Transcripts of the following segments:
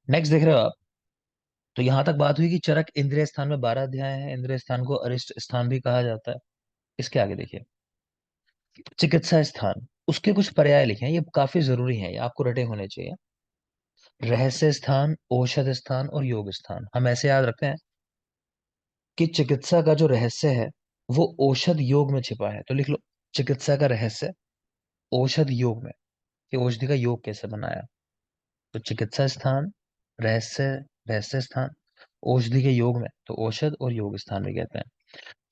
Next देख रहे हो आप। तो यहां तक बात हुई कि चरक इंद्रिय स्थान में 12 अध्याय है। इंद्रिय स्थान को अरिष्ट स्थान भी कहा जाता है। इसके आगे देखिए, चिकित्सा स्थान, उसके कुछ पर्याय लिखे हैं, ये काफी जरूरी है, ये आपको रटे होने चाहिए। रहस्य स्थान, औषध स्थान और योग स्थान। हम ऐसे याद रखते हैं कि चिकित्सा का जो रहस्य है वो औषध योग में छिपा है, तो लिख लो चिकित्सा का रहस्य औषध योग में, कि औषधि का योग कैसे बनाया। तो चिकित्सा स्थान, रहस्य, रहस्य स्थान, औषधि के योग में तो औषध और योग स्थान भी कहते हैं।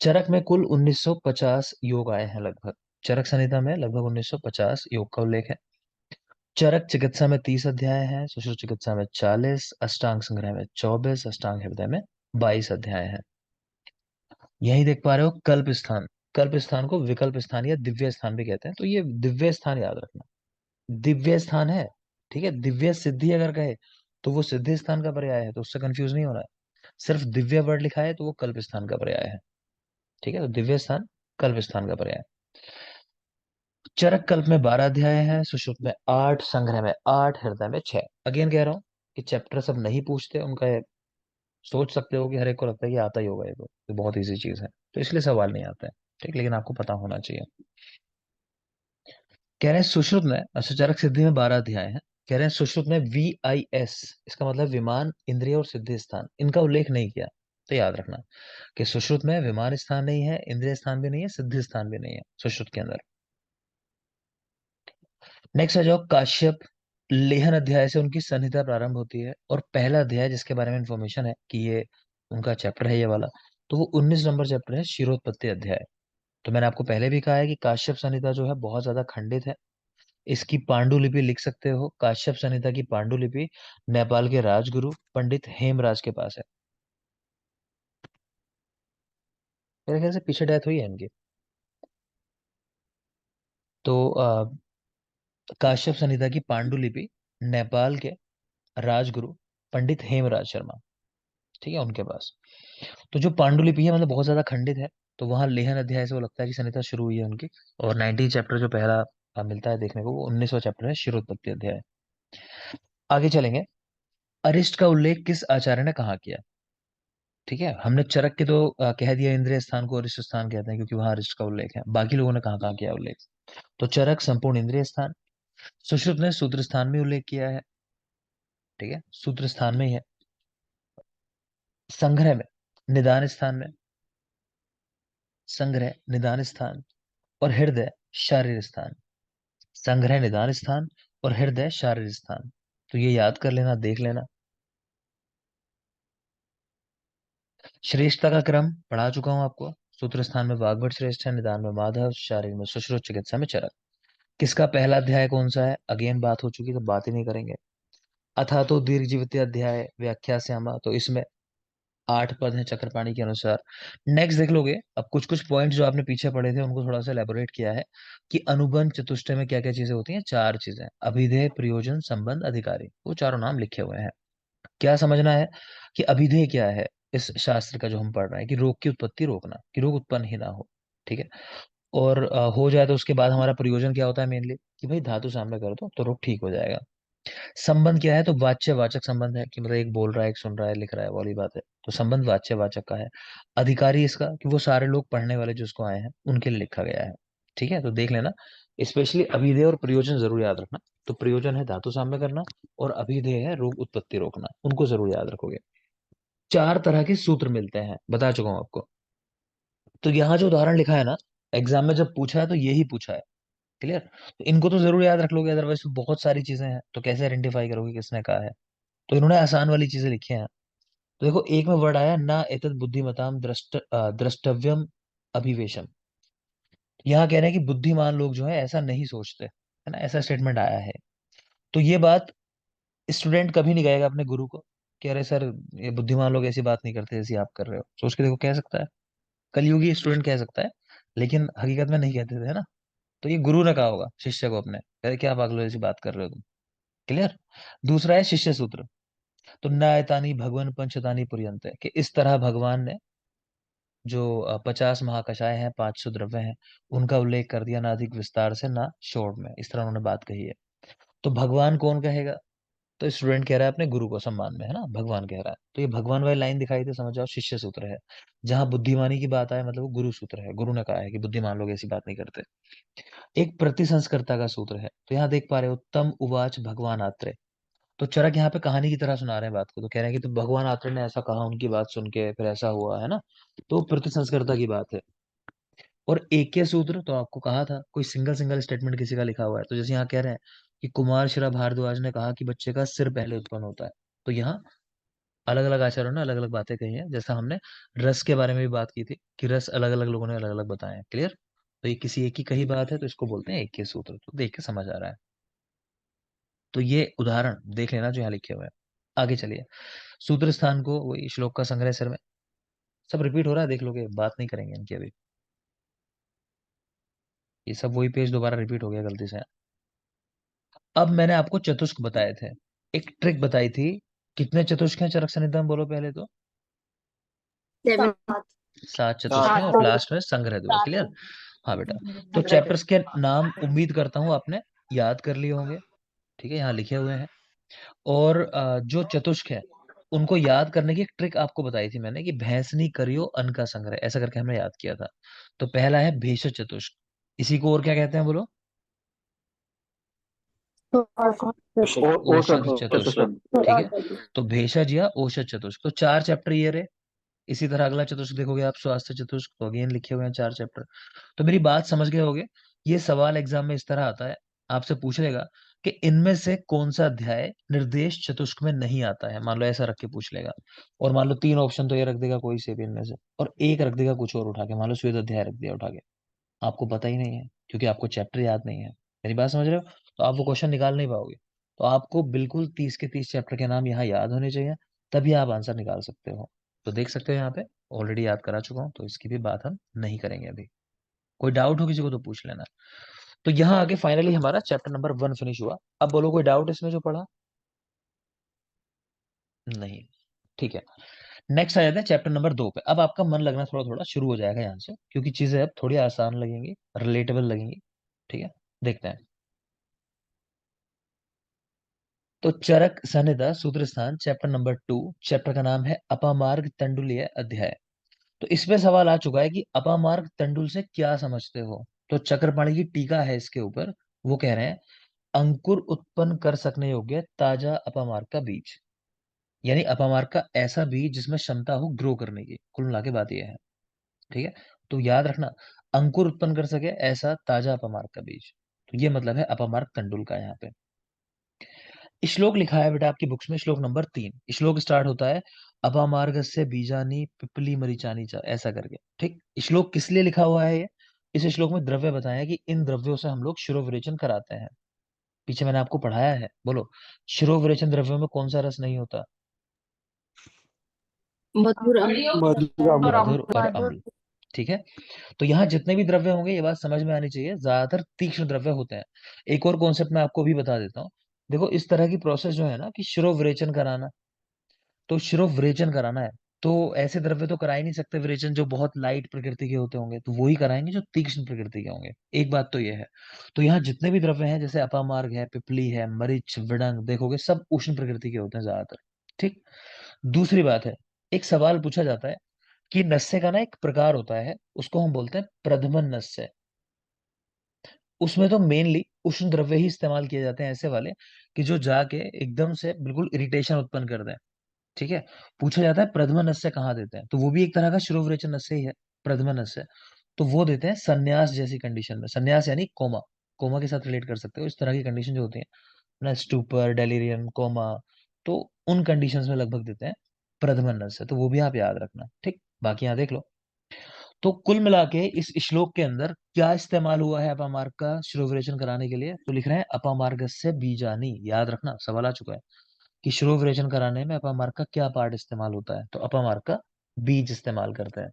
चरक में कुल 1950 योग आए हैं लगभग। चरक संहिता में लगभग 1950 योग का उल्लेख है। चरक चिकित्सा में 30 अध्याय हैं, सुश्रुत चिकित्सा में 40, अष्टांग संग्रह में 24, अष्टांग हृदय में 22 अध्याय हैं। यही देख पा रहे हो कल्प स्थान। कल्प स्थान को विकल्प स्थान या दिव्य स्थान भी कहते हैं, तो ये दिव्य स्थान याद रखना। दिव्य स्थान है, ठीक है। दिव्य सिद्धि अगर कहे तो वो सिद्धि स्थान का पर्याय है, तो उससे कंफ्यूज नहीं होना है। सिर्फ दिव्य वर्ड लिखा है तो वो कल्प स्थान का पर्याय है, ठीक है। तो दिव्य स्थान कल्प स्थान का पर्याय। चरक कल्प में 12 अध्याय हैं, सुश्रुत में 8, संग्रह में 8, हृदय में 6। अगेन कह रहा हूँ कि चैप्टर सब नहीं पूछते उनका सोच सकते हो कि हर एक को लगता है कि आता ही होगा, ये तो बहुत इजी चीज है, तो इसलिए सवाल नहीं आता है, ठीक। लेकिन आपको पता होना चाहिए। कह रहे हैं सुश्रुत में, अच्छा चरक सिद्धि में 12 अध्याय हैं। कह रहे हैं सुश्रुत में VIS, इसका मतलब विमान, इंद्रिय और सिद्धि स्थान, इनका उल्लेख नहीं किया। तो याद रखना कि सुश्रुत में विमान स्थान नहीं है, इंद्रिय स्थान भी नहीं है, सिद्धि स्थान भी नहीं है सुश्रुत के अंदर। नेक्स्ट आ जाओ काश्यप। लेहन अध्याय से उनकी संहिता प्रारंभ होती है, और पहला अध्याय जिसके बारे में इंफॉर्मेशन है कि ये उनका चैप्टर है ये वाला, तो वो 19 नंबर चैप्टर है, क्षीरोत्पत्ति अध्याय। तो मैंने आपको पहले भी कहा है कि काश्यप संहिता जो है बहुत ज्यादा खंडित है। इसकी पांडुलिपि लिख सकते हो, काश्यप संहिता की पांडुलिपि नेपाल के राजगुरु पंडित हेमराज के पास है। मेरे ख्याल से पीछे डेथ हुई है इनकी। तो काश्यप संहिता की पांडुलिपि नेपाल के राजगुरु पंडित हेमराज शर्मा, ठीक है, उनके पास। तो जो पांडुलिपि है मतलब बहुत ज्यादा खंडित है। तो वहां लेहन अध्याय से वो लगता है कि संहिता शुरू हुई है उनकी। और 19 चैप्टर जो पहला मिलता है देखने को, वो 19वां चैप्टर है, क्षीरोत्पत्ति अध्याय। आगे चलेंगे। अरिष्ट का उल्लेख किस आचार्य ने कहाँ किया। ठीक है, हमने चरक के तो कह दिया इंद्रिय स्थान को अरिष्ट स्थान कहते हैं क्योंकि वहां अरिष्ट का उल्लेख है। बाकी लोगों ने कहाँ कहाँ किया उल्लेख। तो चरक संपूर्ण इंद्रिय स्थान, सुश्रुत ने सूत्र स्थान में उल्लेख किया है, ठीक है, सूत्र स्थान में ही है। संग्रह में, निदान स्थान में, संग्रह निदान स्थान, और हृदय शारीर स्थान। संग्रह निदान स्थान और हृदय शारीर स्थान। तो ये याद कर लेना, देख लेना। श्रेष्ठता का क्रम पढ़ा चुका हूं आपको। सूत्र स्थान में वाग्भट श्रेष्ठ है, निदान में माधव, शारीर में सुश्रुत, चिकित्सा में चरक। किसका पहला अध्याय कौन सा है, अगेन बात हो चुकी तो बात ही नहीं करेंगे। अथा तो दीर्घ जीवित अध्याय व्याख्या श्यामा, तो इसमें 8 पद हैं चक्रपाणी के अनुसार। नेक्स्ट देख लोगे अब कुछ कुछ पॉइंट जो आपने पीछे पढ़े थे उनको थोड़ा सा एलेबोरेट किया है कि अनुबंध चतुष्टय में क्या क्या चीजें होती हैं। 4 चीजें, अभिधेय, प्रयोजन, संबंध, अधिकारी, वो चारों नाम लिखे हुए हैं। क्या समझना है कि अभिधेय क्या है इस शास्त्र का जो हम पढ़ रहे हैं, कि रोग की उत्पत्ति रोकना, कि रोग उत्पन्न ही ना हो, ठीक है। और हो जाए तो उसके बाद हमारा प्रयोजन क्या होता है मेनली, कि भाई धातु सामने कर दो तो रोग ठीक हो जाएगा। संबंध क्या है, तो वाच्य वाचक संबंध है, कि मतलब एक बोल रहा है, एक सुन रहा है, लिख रहा है, वाली बात है। तो संबंध वाच्य वाचक का है। अधिकारी इसका कि वो सारे लोग पढ़ने वाले जो उसको आए हैं उनके लिए लिखा गया है, ठीक है। तो देख लेना, स्पेशली अभिधेय और प्रयोजन जरूर याद रखना। तो प्रयोजन है धातु साम्य करना, और अभिधेय है रोग उत्पत्ति रोकना, उनको जरूर याद रखोगे। 4 तरह के सूत्र मिलते हैं, बता चुका हूं आपको। तो यहाँ जो उदाहरण लिखा है ना, एग्जाम में जब पूछा है तो यही पूछा है, क्लियर। तो इनको तो जरूर याद रख लोगे, अदरवाइज तो बहुत सारी चीजें हैं तो कैसे आइडेंटिफाई करोगे किसने कहा है। तो इन्होंने आसान वाली चीजें लिखी हैं। तो देखो एक में वर्ड आया ना, एतद बुद्धिमताम द्रष्टव्यम अभिवेशम। यहाँ कह रहे हैं कि बुद्धिमान लोग जो है ऐसा नहीं सोचते, है ना, ऐसा स्टेटमेंट आया है। तो ये बात स्टूडेंट कभी नहीं कहेगा अपने गुरु को कि अरे सर ये बुद्धिमान लोग ऐसी बात नहीं करते जैसी आप कर रहे हो, सोच के देखो, कह सकता है। कलयुगी स्टूडेंट कह सकता है, लेकिन हकीकत में नहीं कहते थे, है ना। तो ये गुरु ने कहा होगा शिष्य को अपने, अरे क्या पागल जैसी बात कर रहे हो तुम, क्लियर। दूसरा है शिष्य सूत्र। तो नायतानी भगवान पंचतानी पुरियंत है, कि इस तरह भगवान ने जो 50 महाकषाय हैं, 500 द्रव्य हैं, उनका उल्लेख कर दिया, ना अधिक विस्तार से ना शॉर्ट में, इस तरह उन्होंने बात कही है। तो भगवान कौन कहेगा, तो स्टूडेंट कह रहा है अपने गुरु को सम्मान में, है ना, भगवान कह रहा है, तो ये भगवान वाली लाइन दिखाई दे, समझ जाओ शिष्य सूत्र है। जहां बुद्धिमानी की बात आए मतलब वो गुरु सूत्र है, गुरु ने कहा है कि बुद्धिमान लोग ऐसी बात नहीं करते। एक प्रतिसंस्कर्ता का सूत्र है, तो यहाँ देख पा रहे हो, तम उवाच भगवान आत्रे। तो चरक यहाँ पे कहानी की तरह सुना रहे हैं बात को, तो कह रहे हैं कि तो भगवान आत्रे ने ऐसा कहा, उनकी बात सुन के फिर ऐसा हुआ, है ना। तो प्रतिसंस्कर्ता की बात है। और एक सूत्र तो आपको कहा था, कोई सिंगल सिंगल स्टेटमेंट किसी का लिखा हुआ है, तो जैसे यहाँ कह रहे हैं कि कुमार शिरा भारद्वाज ने कहा कि बच्चे का सिर पहले उत्पन्न होता है। तो यहाँ अलग अलग आचार्यों ने अलग अलग बातें कही हैं, जैसा हमने रस के बारे में भी बात की थी कि रस अलग अलग लोगों ने अलग अलग बताए हैं। क्लियर। तो ये किसी एक की कही बात है, तो इसको बोलते हैं एक सूत्र, तो देख के समझ आ रहा है। तो ये उदाहरण देख लेना जो यहाँ लिखे हुए हैं। आगे चलिए, सूत्र स्थान को वही श्लोक का संग्रह सिर में, सब रिपीट हो रहा है, देख लोगे, बात नहीं करेंगे इनकी अभी। ये सब वही पेज दोबारा रिपीट हो गया गलती से। अब मैंने आपको चतुष्क बताए थे, एक ट्रिक बताई थी। कितने चतुष्क हैं चरक सन्निधान में, बोलो पहले तो। 7। 7 चतुष्क हैं, और लास्ट में संग्रह दिवस। क्लियर। हाँ बेटा। तो चैप्टर्स के नाम उम्मीद करता हूँ आपने याद कर लिए होंगे, ठीक है, यहाँ लिखे हुए हैं। और जो चतुष्क है उनको याद करने की एक ट्रिक आपको बताई थी मैंने, कि भैंसनी करियो अन्न का संग्रह, ऐसा करके हमने याद किया था। तो पहला है भेषज चतुष्क, इसी को और क्या कहते हैं बोलो। औषध चतुष्क, ठीक है। तो भेषज या औषध चतुष्क, तो 4 चैप्टर ये रहे। इसी तरह अगला चतुष्क देखोगे आप, स्वास्थ्य चतुष्क, तो अगेन लिखे हुए हैं 4 चैप्टर। तो मेरी बात समझ गए होगे। ये सवाल एग्जाम में इस तरह आता है, आपसे पूछ लेगा कि इनमें से कौन सा अध्याय निर्देश चतुष्क में नहीं आता है, मान लो ऐसा रख के पूछ लेगा। और मान लो 3 ऑप्शन तो ये रख देगा कोई से भी इनमें से, और एक रख देगा कुछ और उठा के, मान लो श्वेत अध्याय रख दिया उठा के। आपको पता ही नहीं है क्योंकि आपको चैप्टर याद नहीं है, मेरी बात समझ रहे हो। तो आप वो क्वेश्चन निकाल नहीं पाओगे। तो आपको बिल्कुल 30 के 30 चैप्टर के नाम यहाँ याद होने चाहिए, तभी आप आंसर निकाल सकते हो। तो देख सकते हो यहाँ पे ऑलरेडी याद करा चुका हूँ, तो इसकी भी बात हम नहीं करेंगे अभी। कोई डाउट हो किसी को तो पूछ लेना। तो यहाँ आगे फाइनली हमारा चैप्टर नंबर 1 फिनिश हुआ। अब बोलो कोई डाउट इसमें जो पढ़ा नहीं, ठीक है। नेक्स्ट आ जाते हैं चैप्टर नंबर 2 पे। अब आपका मन लगना थोड़ा थोड़ा शुरू हो जाएगा यहाँ से, क्योंकि चीजें अब थोड़ी आसान लगेंगी, रिलेटेबल लगेंगी, ठीक है। देखते हैं। तो चरक संहिता सूत्र स्थान चैप्टर नंबर 2, चैप्टर का नाम है अपामार्ग तंडुलीय अध्याय। तो इसमें सवाल आ चुका है कि अपामार्ग तंडुल से क्या समझते हो। तो चक्रपाणी की टीका है इसके ऊपर, वो कह रहे हैं अंकुर उत्पन्न कर सकने योग्य ताजा अपामार्ग का बीज, यानी अपामार्ग का ऐसा बीज जिसमें क्षमता हो ग्रो करने की, कुल मिला के बात यह है, ठीक है। तो याद रखना, अंकुर उत्पन्न कर सके ऐसा ताजा अपामार्ग का बीज, तो ये मतलब है अपामार्ग तंडुल का। यहाँ पे श्लोक लिखा है बेटा आपकी बुक्स में, श्लोक नंबर 3, श्लोक स्टार्ट होता है अपामार्ग से बीजानी पिपली मरीचानी चा, ऐसा करके, ठीक। श्लोक किस लिए लिखा हुआ है ये, इस श्लोक में द्रव्य बताया है कि इन द्रव्यों से हम लोग शिरोविरेचन कराते हैं। पीछे मैंने आपको पढ़ाया है, बोलो शिरोविरेचन द्रव्यों में कौन सा रस नहीं होता। मधुर मधुर और अम्ल, ठीक है। तो यहाँ जितने भी द्रव्य होंगे, ये बात समझ में आनी चाहिए, ज्यादातर तीक्ष्ण द्रव्य होते हैं। एक और कॉन्सेप्ट मैं आपको भी बता देता हूँ। देखो इस तरह की प्रोसेस जो है ना, कि शिरोविरेचन कराना, तो शिरोविरेचन कराना है, तो ऐसे द्रव्य तो करा ही नहीं सकते विरेचन जो बहुत लाइट प्रकृति के होते होंगे, तो वो ही कराएंगे जो तीक्ष्ण प्रकृति के होंगे। एक बात तो ये है। तो यहाँ जितने भी द्रव्य हैं, जैसे अपामार्ग है, पिपली है, मरीच, विडंग, देखोगे सब उष्ण प्रकृति के होते हैं ज्यादातर, ठीक। दूसरी बात है, एक सवाल पूछा जाता है कि नस्य का ना एक प्रकार होता है, उसको हम बोलते हैं प्रधमन नस्य। उसमें तो मेनली उष्ण द्रव्य ही इस्तेमाल किए जाते हैं, ऐसे वाले कि जो जाके एकदम से बिल्कुल इरिटेशन उत्पन्न कर दें, ठीक है। पूछा जाता है प्रथम नस्य कहाँ देते हैं, तो वो भी एक तरह का शिरोविरेचन नस्य ही है, प्रथम नस्य। तो वो देते हैं संन्यास जैसी कंडीशन में, संन्यास यानी कोमा, कोमा के साथ रिलेट कर सकते हो, इस तरह की कंडीशन जो होती है ना, स्टूपर, डेलीरियम, कोमा, तो उन कंडीशंस में लगभग देते हैं प्रथम नस्य, तो वो भी आप याद रखना, ठीक। बाकी यहाँ देख लो। तो कुल मिला के इस श्लोक के अंदर क्या इस्तेमाल हुआ है अपामार्ग का शिरोविरेचन कराने के लिए, तो लिख रहे हैं अपामार्ग से बीजानी, याद रखना सवाल आ चुका है कि श्रोव कराने में अपामार्ग का क्या पार्ट इस्तेमाल होता है, तो अपामार्ग का बीज इस्तेमाल करते हैं।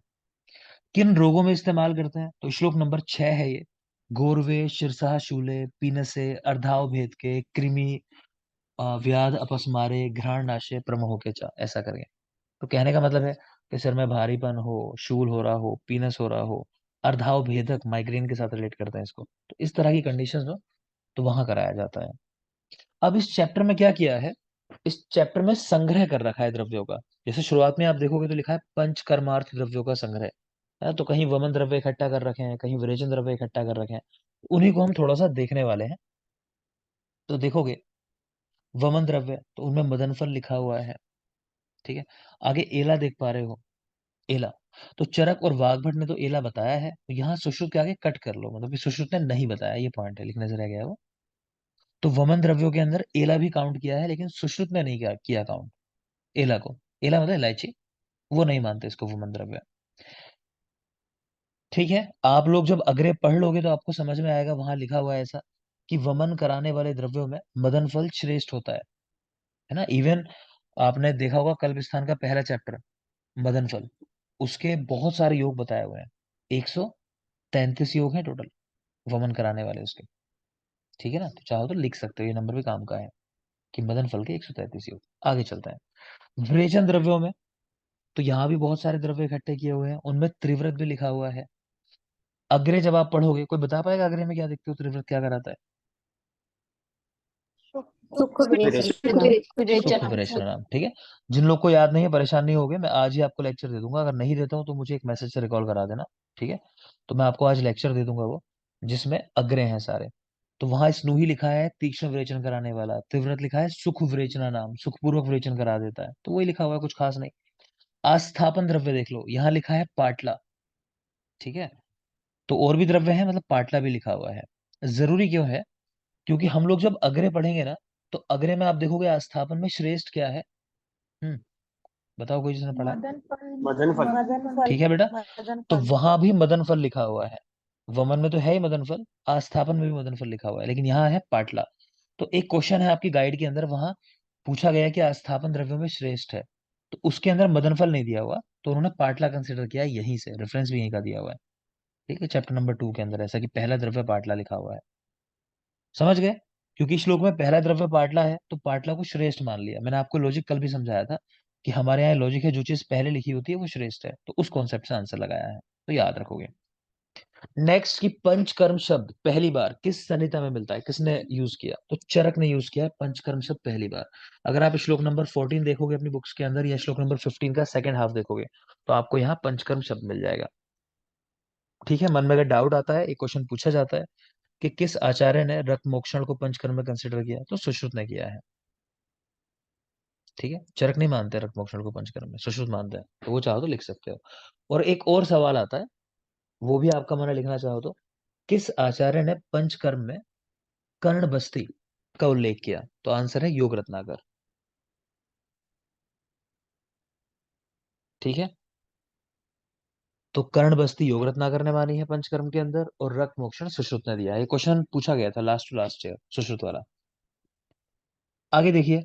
किन रोगों में इस्तेमाल करते हैं, तो श्लोक नंबर 6 है ये, गोरवे शिरसाह शूले पीनसे अर्धाव भेद के कृमि व्याध अपस्मारे घ्राण नाशे प्रमोह के चा, ऐसा करेंगे। तो कहने का मतलब है कि सिर में भारीपन हो, शूल हो रहा हो, पीनस हो रहा हो, अर्धाव भेदक माइग्रेन के साथ रिलेट करते हैं इसको, तो इस तरह की कंडीशन हो तो वहां कराया जाता है। अब इस चैप्टर में क्या किया है, इस चैप्टर में संग्रह कर रखा है द्रव्यों का। जैसे शुरुआत में आप देखोगे तो लिखा है पंचकर्मार्थ द्रव्यों का संग्रह है, तो कहीं वमन द्रव्य इकट्ठा कर रखे हैं, कहीं विरेचन द्रव्य इकट्ठा कर रखे हैं, उन्हीं को हम थोड़ा सा देखने वाले हैं। तो देखोगे वमन द्रव्य तो उनमें मदन फल लिखा हुआ है, ठीक है। आगे एला देख पा रहे हो, एला। तो चरक और वाग्भट ने तो एला बताया है, तो यहाँ सुश्रुत के आगे कट कर लो, मतलब कि सुश्रुत ने नहीं बताया, ये पॉइंट है, लिखने से रह गया है वो। तो वमन द्रव्यों के अंदर एला भी काउंट किया है, लेकिन सुश्रुत ने नहीं किया काउंट एला को। एला मतलब इलायची, वो नहीं मानते इसको वमन द्रव्य। ठीक है, आप लोग जब अग्रे पढ़ लोगे तो आपको समझ में आएगा, वहां लिखा हुआ है ऐसा कि वमन कराने वाले द्रव्यों में मदन फल श्रेष्ठ होता है ना। इवन आपने देखा होगा कल्प स्थान का पहला चैप्टर मदन फल, उसके बहुत सारे योग बताए हुए हैं, 133 योग हैं टोटल वमन कराने वाले उसके। ठीक है ना, तो चाहो तो लिख सकते हो, ये नंबर भी काम का है कि मदन फल के 133 योग। आगे चलता है विरेचन द्रव्यों में, तो यहाँ भी बहुत सारे द्रव्य इकट्ठे किए हुए हैं, उनमें त्रिव्रत भी लिखा हुआ है। अग्रे जब आप पढ़ोगे, कोई बता पाएगा अग्रे में क्या देखते हो, त्रिव्रत क्या कराता है? सुख विवेचना। सुख विरेचन नाम, ठीक है। जिन लोग को याद नहीं है परेशान नहीं होगे, मैं आज ही आपको लेक्चर दे दूंगा, अगर नहीं देता हूँ तो मुझे एक मैसेज से रिकॉल करा देना, ठीक है। तो मैं आपको आज लेक्चर दे दूंगा वो, जिसमें अग्रे हैं सारे। तो वहां स्नूही लिखा है तीक्ष्ण विरेचन कराने वाला, त्रिव्रत लिखा है सुख विरेचना नाम, सुखपूर्वक विरेचन करा देता है, तो वही लिखा हुआ है, कुछ खास नहीं। आस्थापन द्रव्य देख लो, यहाँ लिखा है पाटला, ठीक है। तो और भी द्रव्य है, मतलब पाटला भी लिखा हुआ है। जरूरी क्यों है? क्योंकि हम लोग जब अग्रे पढ़ेंगे ना, तो अग्रे में आप देखोगे आस्थापन में श्रेष्ठ क्या है। हम्म, बताओ कोई जिसने पढ़ा है? मदन फल। मदन फल। मदन फल। ठीक है बेटा, मदन तो फल। वहां भी मदन फल लिखा हुआ है। वमन में तो है ही मदन फल, आस्थापन में भी मदन फल लिखा हुआ है, लेकिन यहाँ है पाटला। तो एक क्वेश्चन है आपकी गाइड के अंदर, वहां पूछा गया कि आस्थापन द्रव्यों में श्रेष्ठ है, तो उसके अंदर मदन फल नहीं दिया हुआ, तो उन्होंने पाटला कंसिडर किया, यहीं से रेफरेंस भी यहीं का दिया हुआ है। ठीक है, चैप्टर नंबर 2 के अंदर ऐसा कि पहला द्रव्य पाटला लिखा हुआ है। समझ गए? क्योंकि श्लोक में पहला द्रव्य पाटला है, तो पाटला को श्रेष्ठ मान लिया। मैंने आपको लॉजिक कल भी समझाया था कि हमारे यहाँ लॉजिक है, जो चीज पहले लिखी होती है वो श्रेष्ठ है, तो उस कॉन्सेप्ट से आंसर लगाया है, तो याद रखोगे। नेक्स्ट की पंचकर्म शब्द पहली बार किस संहिता में मिलता है, किसने यूज किया? तो चरक ने यूज किया है पंचकर्म शब्द पहली बार। अगर आप श्लोक नंबर 14 देखोगे अपनी बुक्स के अंदर, या श्लोक नंबर 15 का सेकंड हाफ देखोगे, तो आपको यहाँ पंचकर्म शब्द मिल जाएगा। ठीक है, मन में अगर डाउट आता है, एक क्वेश्चन पूछा जाता है कि किस आचार्य ने रक्त मोक्षण को पंचकर्म में कंसिडर किया, तो सुश्रुत ने किया है। ठीक है, चरक नहीं मानते रक्त मोक्षण को पंचकर्म में, सुश्रुत मानते हैं, तो वो चाहो तो लिख सकते हो। और एक और सवाल आता है, वो भी आपका मन है, लिखना चाहो तो, किस आचार्य ने पंचकर्म में कर्ण बस्ती का उल्लेख किया? तो आंसर है योग रत्नाकर। ठीक है, तो कर्ण बस्ती योग रत्नाकर ने मानी है पंचकर्म के अंदर, और रक्त मोक्षण सुश्रुत ने दिया है। ये क्वेश्चन पूछा गया था last to last year, Sushrut वाला। आगे देखिए,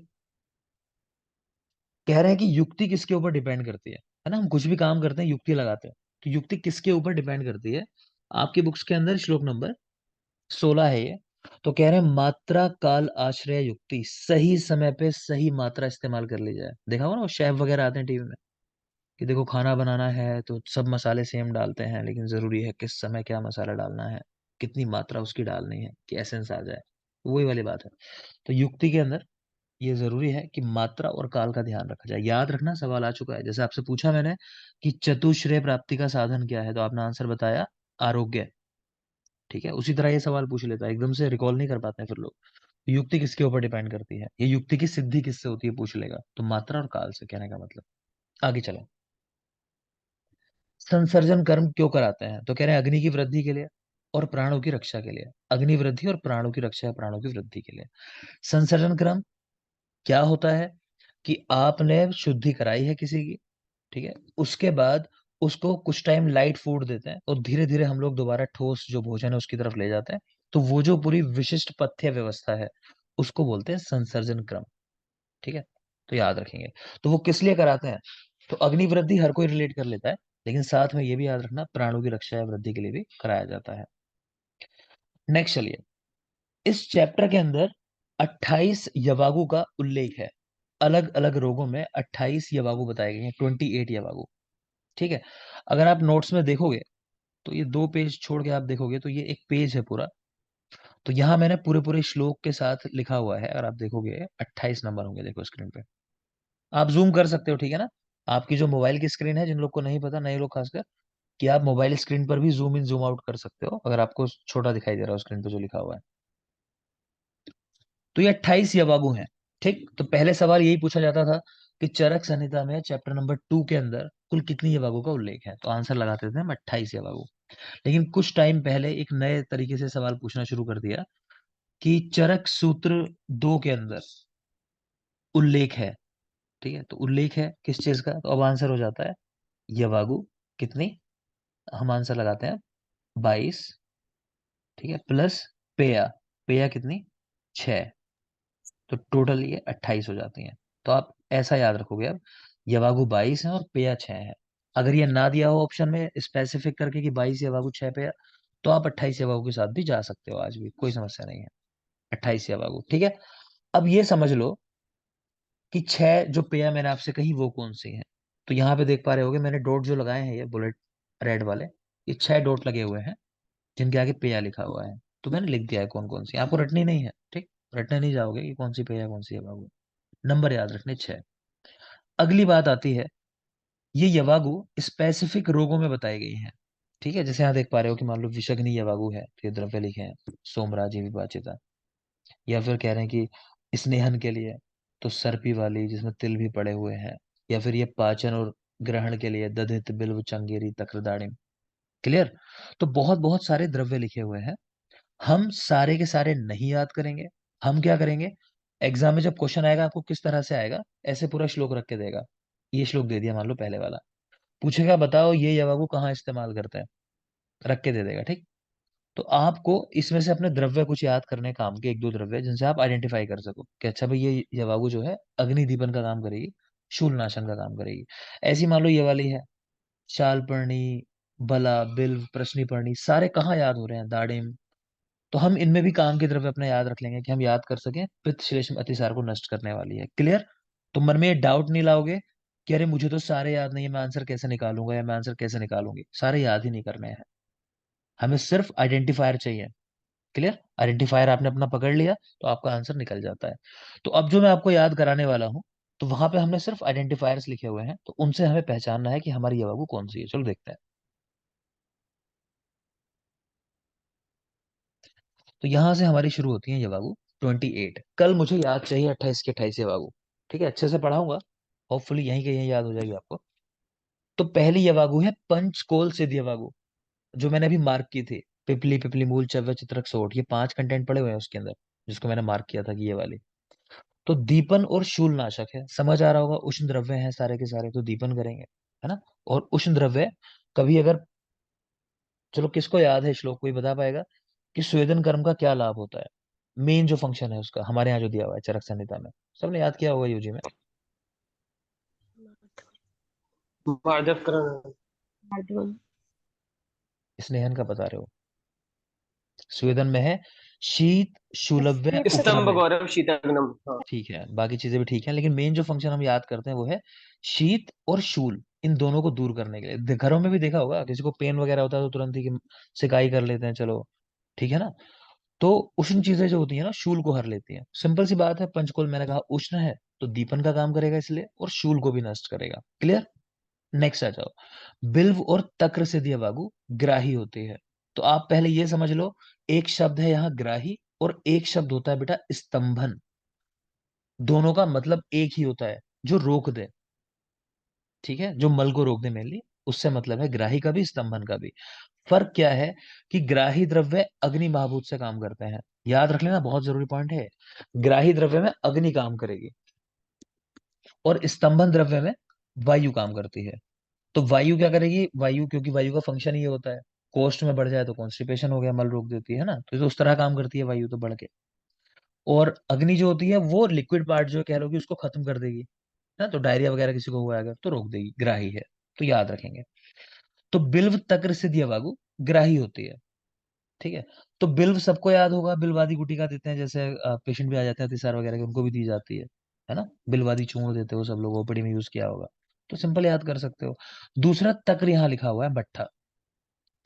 कह रहे हैं कि युक्ति किसके ऊपर डिपेंड करती है ना। हम कुछ भी काम करते हैं युक्ति लगाते हैं, तो युक्ति किसके ऊपर डिपेंड करती है? आपकी बुक्स के अंदर श्लोक नंबर 16 है ये। तो कह रहे हैं मात्रा काल आश्रय युक्ति, सही समय पे सही मात्रा इस्तेमाल कर ली जाए। देखा हो ना वो शेफ वगैरह आते हैं टीवी में, कि देखो खाना बनाना है तो सब मसाले सेम डालते हैं, लेकिन जरूरी है किस समय क्या मसाला डालना है, कितनी मात्रा उसकी डालनी है कि एसेंस आ जाए, वही वाली बात है। तो युक्ति के अंदर ये जरूरी है कि मात्रा और काल का ध्यान रखा जाए। याद रखना, सवाल आ चुका है, जैसे आपसे पूछा मैंने कि चतुश्रेय प्राप्ति का साधन क्या है, तो आपने आंसर बताया आरोग्य। ठीक है, उसी तरह ये सवाल पूछ लेता है, एकदम से रिकॉल नहीं कर पाते हैं फिर लोग। युक्ति किसके ऊपर डिपेंड करती है, ये युक्ति की सिद्धि किससे होती है पूछ लेगा, तो मात्रा और काल से, कहने का मतलब। आगे चलो, संसर्जन कर्म क्यों कराते हैं? तो कह रहे हैं अग्नि की वृद्धि के लिए और प्राणों की रक्षा के लिए। अग्नि वृद्धि और प्राणों की रक्षा, प्राणों की वृद्धि के लिए। संसर्जन क्रम क्या होता है कि आपने शुद्धि कराई है किसी की, ठीक है, उसके बाद उसको कुछ टाइम लाइट फूड देते हैं, और धीरे धीरे हम लोग दोबारा ठोस जो भोजन है उसकी तरफ ले जाते हैं, तो वो जो पूरी विशिष्ट पथ्य व्यवस्था है उसको बोलते हैं संसर्जन क्रम। ठीक है, तो याद रखेंगे। तो वो किस लिए कराते हैं? तो अग्नि वृद्धि हर कोई रिलेट कर लेता है, लेकिन साथ में ये भी याद रखना प्राणों की रक्षा या वृद्धि के लिए भी कराया जाता है। नेक्स्ट चलिए, इस चैप्टर के अंदर 28 यवागु का उल्लेख है। अलग अलग रोगों में 28 यवागु बताए गए हैं, 28 यवागु। ठीक है, अगर आप नोट्स में देखोगे, तो ये 2 पेज छोड़ के आप देखोगे तो ये एक पेज है पूरा। तो यहाँ मैंने पूरे पूरे श्लोक के साथ लिखा हुआ है, अगर आप देखोगे 28 नंबर होंगे, देखो स्क्रीन पे। आप जूम कर सकते हो, ठीक है ना। आपकी जो मोबाइल की स्क्रीन है, जिन लोग को नहीं पता, नए लोग खासकर, कि आप मोबाइल स्क्रीन पर भी जूम इन जूम आउट कर सकते हो, अगर आपको छोटा दिखाई दे रहा हो स्क्रीन पे जो लिखा हुआ है। तो ये 28 यवागु हैं। ठीक, तो पहले सवाल यही पूछा जाता था कि चरक संहिता में चैप्टर नंबर 2 के अंदर कुल कितनी यवागु का उल्लेख है, तो आंसर लगाते थे हम 28 यवागु। लेकिन कुछ टाइम पहले एक नए तरीके से सवाल पूछना शुरू कर दिया कि चरक सूत्र 2 के अंदर उल्लेख है। ठीक है, तो उल्लेख है किस चीज का, तो अब आंसर हो जाता है यवागु कितनी, हम आंसर लगाते हैं 22। ठीक है, प्लस पेया, पेया कितनी, 6। तो टोटल ये 28 हो जाती हैं। तो आप ऐसा याद रखोगे अब, यवागु 22 है और पेया 6 है। अगर ये ना दिया हो ऑप्शन में स्पेसिफिक करके कि 22 यवागु 6 पेया, तो आप 28 यवागु के साथ भी जा सकते हो, आज भी कोई समस्या नहीं है। 28 यवागु, ठीक है। अब ये समझ लो कि 6 जो पेया मैंने आपसे कही वो कौन सी है। तो यहाँ पे देख पा रहे होगे मैंने डॉट जो लगाए हैं, ये बुलेट रेड वाले, ये 6 डॉट लगे हुए हैं जिनके आगे पेया लिखा हुआ है। तो मैंने लिख दिया है कौन कौन सी, आपको रटनी नहीं है, ठीक। रटने नहीं जाओगे कि कौन सी पेया कौन सी यवागु, नंबर याद रखने 6। अगली बात आती है, ये यवागु स्पेसिफिक रोगों में बताई गई हैं। ठीक है, जैसे यहाँ देख पा रहे हो कि मान लो विषग्नि यवागु है, तो ये द्रव्य लिखे हैं सोमराजी विपाचिता। या फिर कह रहे हैं कि स्नेहन के लिए तो सर्पी वाली जिसमें तिल भी पड़े हुए हैं। या फिर ये पाचन और ग्रहण के लिए दधित बिल्व चंगेरी तक्र दाड़िम। क्लियर। तो बहुत बहुत सारे द्रव्य लिखे हुए हैं, हम सारे के सारे नहीं याद करेंगे। हम क्या करेंगे, एग्जाम में जब क्वेश्चन आएगा आपको किस तरह से आएगा, ऐसे पूरा श्लोक रख के देगा। ये श्लोक दे दिया मान लो पहले वाला, पूछेगा बताओ ये यवागु कहाँ इस्तेमाल करते हैं, रख के दे देगा, ठीक। तो आपको इसमें से अपने द्रव्य कुछ याद करने काम के, एक दो द्रव्य जिनसे आप आइडेंटिफाई कर सको कि अच्छा भाई ये यवागु जो है अग्निदीपन का काम करेगी, शूलनाशन का काम करेगी। ऐसी मान लो ये वाली है शालपर्णी, बला, बिल्व, प्रश्निपर्णी, सारे कहाँ याद हो रहे हैं, दाड़िम। तो हम इनमें भी काम के द्रव्य अपने याद रख लेंगे कि हम याद कर सकें, पित्त श्लेष्म अतिसार को नष्ट करने वाली है। क्लियर। तो मन में ये डाउट नहीं लाओगे कि अरे मुझे तो सारे याद नहीं है, मैं आंसर कैसे निकालूंगा या मैं आंसर कैसे निकालूंगी, सारे याद ही नहीं करने हैं, हमें सिर्फ आइडेंटिफायर चाहिए। क्लियर, आइडेंटिफायर आपने अपना पकड़ लिया तो आपका आंसर निकल जाता है। तो अब जो मैं आपको याद कराने वाला हूं, तो वहां पे हमने सिर्फ आइडेंटिफायर्स लिखे हुए हैं, तो उनसे हमें पहचानना है कि हमारी यवागु कौन सी है। चलो देखते हैं। तो यहां से हमारी शुरू होती है यवागु 28। कल मुझे याद चाहिए 28 के 28 यवागु। ठीक है, अच्छे से पढ़ाऊंगा, होपफुली यहीं के यहीं याद हो जाएगी आपको। तो पहली यवागु है पंचकोल सिद्ध यवागु, जो मैंने अभी मार्क की थी। पिपली, पिपली मूल, चव्य, चित्रक, सोठ, ये 5 कंटेंट पड़े हुए हैं उसके अंदर, जिसको मैंने मार्क किया था कि ये वाली। तो दीपन और शूल नाशक है, समझ आ रहा होगा, उष्ण द्रव्य हैं सारे के सारे, तो दीपन करेंगे, है ना। और उष्ण द्रव्य कभी अगर, चलो किसको याद है श्लोक, कोई बता पाएगा कि स्वेदन कर्म का क्या लाभ होता है, मेन जो फंक्शन है उसका, हमारे यहाँ जो दिया हुआ है चरक संहिता में, सबने याद किया होगा यूजी में। माधवकरण। माध्यम। स्नेहन का बता रहे हो, स्वेदन में है शीत, शूलव्य, स्तंभ उपनव्य। गौरव शीतग्नम, हाँ। ठीक है, बाकी चीजें भी ठीक है, लेकिन मेन जो फंक्शन हम याद करते हैं वो है शीत और शूल, इन दोनों को दूर करने के लिए। घरों में भी देखा होगा, किसी को पेन वगैरह होता है तो तुरंत ही सिकाई कर लेते हैं, चलो ठीक है ना। तो उष्ण चीजें जो होती है ना, शूल को हर लेती हैं। सिंपल सी बात है, पंचकोल मैंने कहा उष्ण है, तो दीपन का काम करेगा इसलिए, और शूल को भी नष्ट करेगा। क्लियर। नेक्स्ट आ जाओ, बिल्व और तक्र से दिया वागु ग्राही होती है। तो आप पहले ये समझ लो, एक शब्द है यहाँ ग्राही, और एक शब्द होता है बेटा स्तंभन। दोनों का मतलब एक ही होता है, जो रोक दे। ठीक है, जो मल को रोक दे मेनली, उससे मतलब है ग्राही का भी स्तंभन का भी। फर्क क्या है कि ग्राही द्रव्य अग्नि महाभूत से काम करते हैं, याद रख लेना, बहुत जरूरी पॉइंट है। ग्राही द्रव्य में अग्नि काम करेगी, और स्तंभन द्रव्य में वायु काम करती है। तो वायु क्या करेगी, वायु, क्योंकि वायु का फंक्शन ही ये होता है, कोष्ठ में बढ़ जाए तो कॉन्स्टिपेशन हो गया, मल रोक देती है ना, तो ये तो उस तरह काम करती है वायु तो बढ़ के। और अग्नि जो होती है वो लिक्विड पार्ट जो कह लो कि उसको खत्म कर देगी, है ना। तो डायरिया वगैरह किसी को हुआ है अगर, तो रोक देगी, ग्राही है। तो याद रखेंगे। तो बिल्व तक्र सिद्ध वागु ग्राही होती है। ठीक है। तो बिल्व सबको याद होगा, बिल्वादी गुटिका देते हैं, जैसे पेशेंट भी आ जाते हैं अतिसार वगैरह के, उनको भी दी जाती है ना। बिल्वादी चूर्ण देते हो, सब लोग ओपीडी में यूज किया होगा, तो सिंपल याद कर सकते हो। दूसरा तक्र यहाँ लिखा हुआ है, भट्ठा,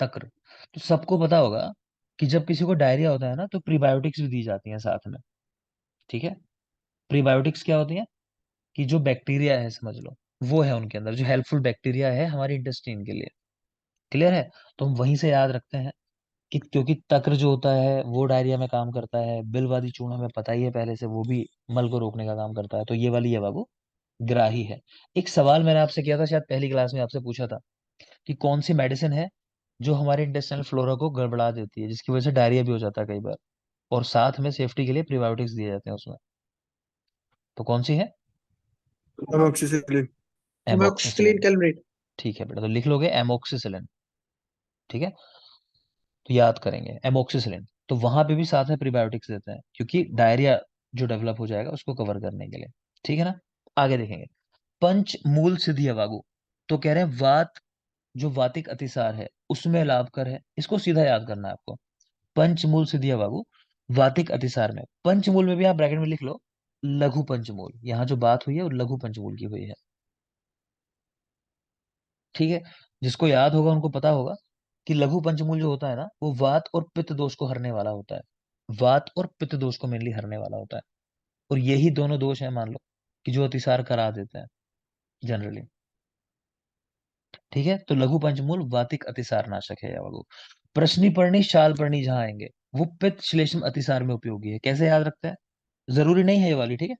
तक्र, तो सबको पता होगा कि जब किसी को डायरिया होता है ना तो प्रीबायोटिक्स भी दी जाती हैं साथ में। ठीक है। प्रीबायोटिक्स क्या होती हैं? कि जो बैक्टीरिया है समझ लो, वो है उनके अंदर जो हेल्पफुल बैक्टीरिया है हमारी इंटेस्टाइन के लिए। क्लियर है? तो हम वहीं से याद रखते हैं कि क्योंकि तक्र जो होता है वो डायरिया में काम करता है, बिलवादी चूर्ण हमें पता ही है पहले से, वो भी मल को रोकने का काम करता है। तो ये वाली है बाबू, ग्राही है। एक सवाल मैंने आपसे किया था, शायद पहली क्लास में आपसे पूछा था, कि कौन सी मेडिसिन है जो हमारे इंटेस्टाइनल फ्लोरा को गड़बड़ा देती है, जिसकी वजह से डायरिया भी हो जाता है कई बार, और साथ में सेफ्टी के लिए प्रीबायोटिक्स दिए जाते हैं उसमें। तो कौन सी है? अमोक्सिसिलिन। एमोक्सिसिलिन। Amoxicillin Calmette. ठीक है बेटा, तो लिख लोगे एमोक्सिसिलिन। ठीक है। तो याद करेंगे एमोक्सिसिलिन। तो वहां पे भी साथ में प्रीबायोटिक्स देते हैं, क्योंकि डायरिया जो डेवलप हो जाएगा उसको कवर करने के लिए। ठीक है ना? आगे देखेंगे। पंच मूल सिद्धि अवागु। तो कह रहे हैं वात, जो वातिक अतिसार है उसमें लाभकर है, इसको सीधा याद करना है आपको। पंचमूल सिद्धि अवागु वातिक अतिसार में, पंचमूल में भी आप ब्रैकेट में लिख लो लघु पंचमूल। यहाँ जो बात हुई है वो लघु पंचमूल की हुई है। ठीक है। जिसको याद होगा उनको पता होगा कि लघु पंचमूल जो होता है ना, वो वात और पित्त दोष को हरने वाला होता है। वात और पित्त दोष को मेनली हरने वाला होता है। और यही दोनों दोष है मान लो कि जो अतिसार करा देते हैं जनरली। ठीक है। तो लघु पंचमूल वातिक अतिसार नाशक है या वो। प्रश्नी पर्णी शाल पर्णी जहां आएंगे, वो पित्त श्लेष्म अतिसार में उपयोगी है। कैसे याद रखते हैं? जरूरी नहीं है ये वाली। ठीक है।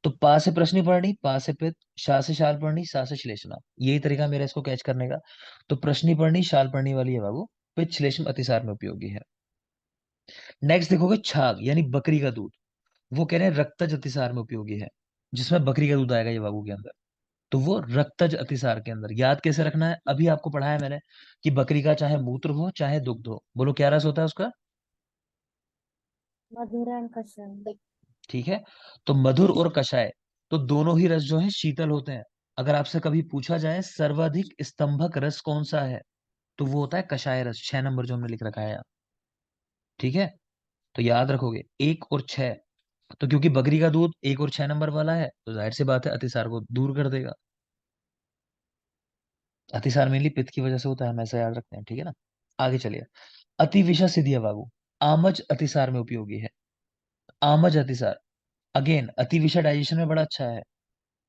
तो पा से प्रश्नी पर्णी, पा से पित्त, शा से शाल पर्णी, सा से श्लेषणा, यही तरीका मेरा इसको कैच करने का। तो प्रश्नी पर्णी शाल पर्णी वाली है बाबू, पित्त श्लेष्म अतिसार में उपयोगी है। नेक्स्ट देखोगे छाग यानी बकरी का दूध, वो कह रहे हैं रक्तज अतिसार में उपयोगी है। जिसमें बकरी का दूध आएगा ये बाबू के अंदर, तो वो रक्तज अतिसार के अंदर। याद कैसे रखना है? अभी आपको पढ़ाया मैंने कि बकरी का चाहे मूत्र हो चाहे दुग्ध हो, बोलो क्या रस होता है उसका? मधुर एंड कषाय। ठीक है। तो मधुर और कषाय, तो दोनों ही रस जो है शीतल होते हैं। अगर आपसे कभी पूछा जाए सर्वाधिक स्तंभक रस कौन सा है, तो वो होता है कषाय रस, 6 नंबर जो हमने लिख रखा है यहाँ। ठीक है। तो याद रखोगे 1 और 6। तो क्योंकि बकरी का दूध 1 और 6 नंबर वाला है, तो जाहिर सी बात है अतिसार को दूर कर देगा। अतिसार मेनली पित्त की वजह से होता है, हम ऐसा याद रखते हैं। ठीक है ना? आगे चलिए। अति विषा सिद्धि बाबू, आमज अतिसार में उपयोगी है। आमज अतिसार, अगेन अति विषा डाइजेशन में बड़ा अच्छा है।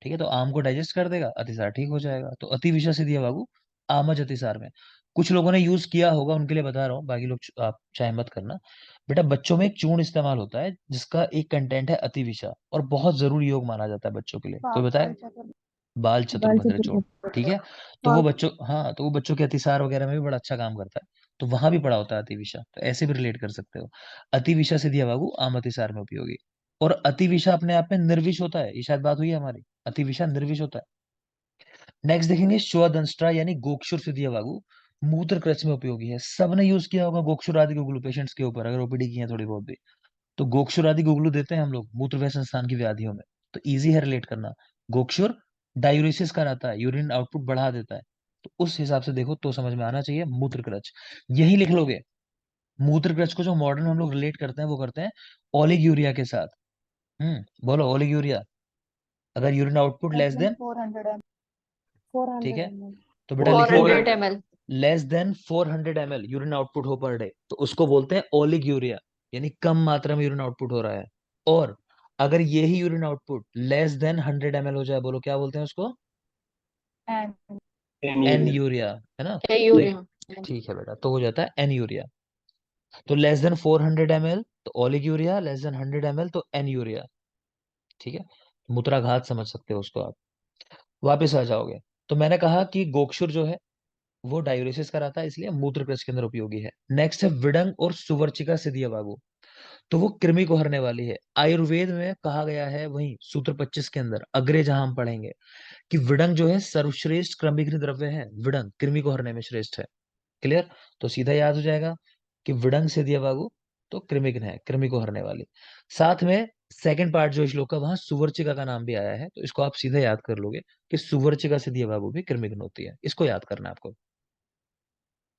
ठीक है। तो आम को डाइजेस्ट कर देगा, अतिसार ठीक हो जाएगा। तो अति विषा सिद्धि बाबू आमज अतिसार में। कुछ लोगों ने यूज किया होगा उनके लिए बता रहा हूँ, बाकी लोग आप चाहे मत करना। बेटा बच्चों में एक चूर्ण इस्तेमाल होता है जिसका एक कंटेंट है अति विषा, और बहुत जरूरी योग माना जाता है बच्चों के लिए। कोई बताए? बाल बाल चतुर्भुज चतुर्भुज। चूर्ण। ठीक है। तो वो बच्चों, हाँ, तो वो बच्चों के अतिसार वगैरह में भी बड़ा अच्छा काम करता है। तो वहां भी पड़ा होता है अतिविषा, तो ऐसे भी रिलेट कर सकते हो। अतिविषा से दिया बाबू आम अतिसार में उपयोगी। और अतिविषा अपने आप में निर्विष होता है, ये शायद बात हुई है हमारी, अतिविषा निर्विष होता है। नेक्स्ट देखेंगे श्वदंष्ट्रा यानी गोक्षुर से दिया बाबू, मूत्र कृच में उपयोगी है। सबने यूज किया होगा गोक्षुर आदि गुगलू पेशेंट्स के ऊपर, अगर ओपीडी की है थोड़ी बहुत भी। तो गोक्षुर आदि गुगलू देते हैं हम लोग मूत्र व्यय संस्थान की व्याधियों में। तो इजी है रिलेट करना। गोक्षुर डायूरेसिस कराता है, यूरिन आउटपुट बढ़ा देता है। तो उस हिसाब से देखो तो समझ में आना चाहिए मूत्र क्रच। यही लिख लोगे। मूत्र क्रच को जो मॉडर्न हम लोग रिलेट करते हैं वो करते हैं ओलिग्यूरिया के साथ। बोलो ओलिग्यूरिया, अगर यूरिन आउटपुट लेस देन। 400 ठीक 400 है। ml। तो बेटा लिख लोगे 400 ml। Less than 400 ml urine output हो पर डे, तो उसको बोलते हैं ओलिग्यूरिया, यानी कम मात्रा में यूरिन आउटपुट हो रहा है। और अगर यही urine output less than 100 ml हो जाए, बोलो क्या बोलते हैं उसको? And एन यूरिया, है ना? तो यूरिया। ठीक है बेटा, तो हो जाता है एन यूरिया। तो लेस देन 400 ml तो ओलिग्यूरिया, लेस देन 100 ml तो एन यूरिया। ठीक है। मूत्राघात समझ सकते हो उसको आप। वापिस आ जाओगे। तो मैंने कहा कि गोक्षुर जो है वो डायूरेसिस कराता है, इसलिए मूत्र कृषि के अंदर उपयोगी है। नेक्स्ट है विडंग और सुवर्चिका सिदिया बाबू, तो वो कृमि को हरने वाली है। आयुर्वेद में कहा गया है, वहीं सूत्र 25 के अंदर अग्रे जहां हम पढ़ेंगे कि विडंग जो है सर्वश्रेष्ठ कृमिघ्न द्रव्य है। विडंग कृमि को हरने में श्रेष्ठ है। क्लियर? तो सीधा याद हो जाएगा कि विडंग से दिया बाबू तो कृमिघ्न है, कृमि को हरने वाली। साथ में सेकंड पार्ट जो श्लोक का, वहां सुवर्चिका का नाम भी आया है, तो इसको आप सीधे याद कर लोगे कि सुवर्चिका से दिया बाबू भी कृमिघ्न होती है। इसको याद करना है आपको।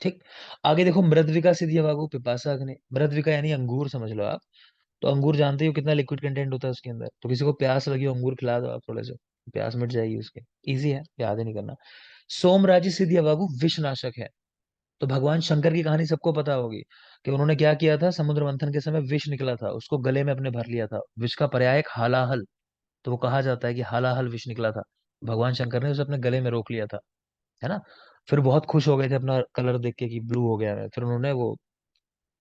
ठीक। आगे देखो मृद्विका से दिया बाबू पिपासा अग्नि। मृद्विका यानी अंगूर समझ लो आप। तो अंगूर जानते हो कितना लिक्विड कंटेंट होता है उसके अंदर, तो किसी को प्यास लगी हो अंगूर खिला दो आप थोड़े से, प्यास मिट जाएगी उसके। इजी है, याद ही नहीं करना। सोमराजी सिद्धि बाबू विषनाशक है। तो भगवान शंकर की कहानी सबको पता होगी कि उन्होंने क्या किया था, समुद्र मंथन के समय विष निकला था, उसको गले में अपने भर लिया था। विष का पर्याय एक हालाहल, तो वो कहा जाता है कि हालाहल विष निकला था, भगवान शंकर ने उसे अपने गले में रोक लिया था, है ना। फिर बहुत खुश हो गए थे अपना कलर देख के कि ब्लू हो गया है, फिर उन्होंने वो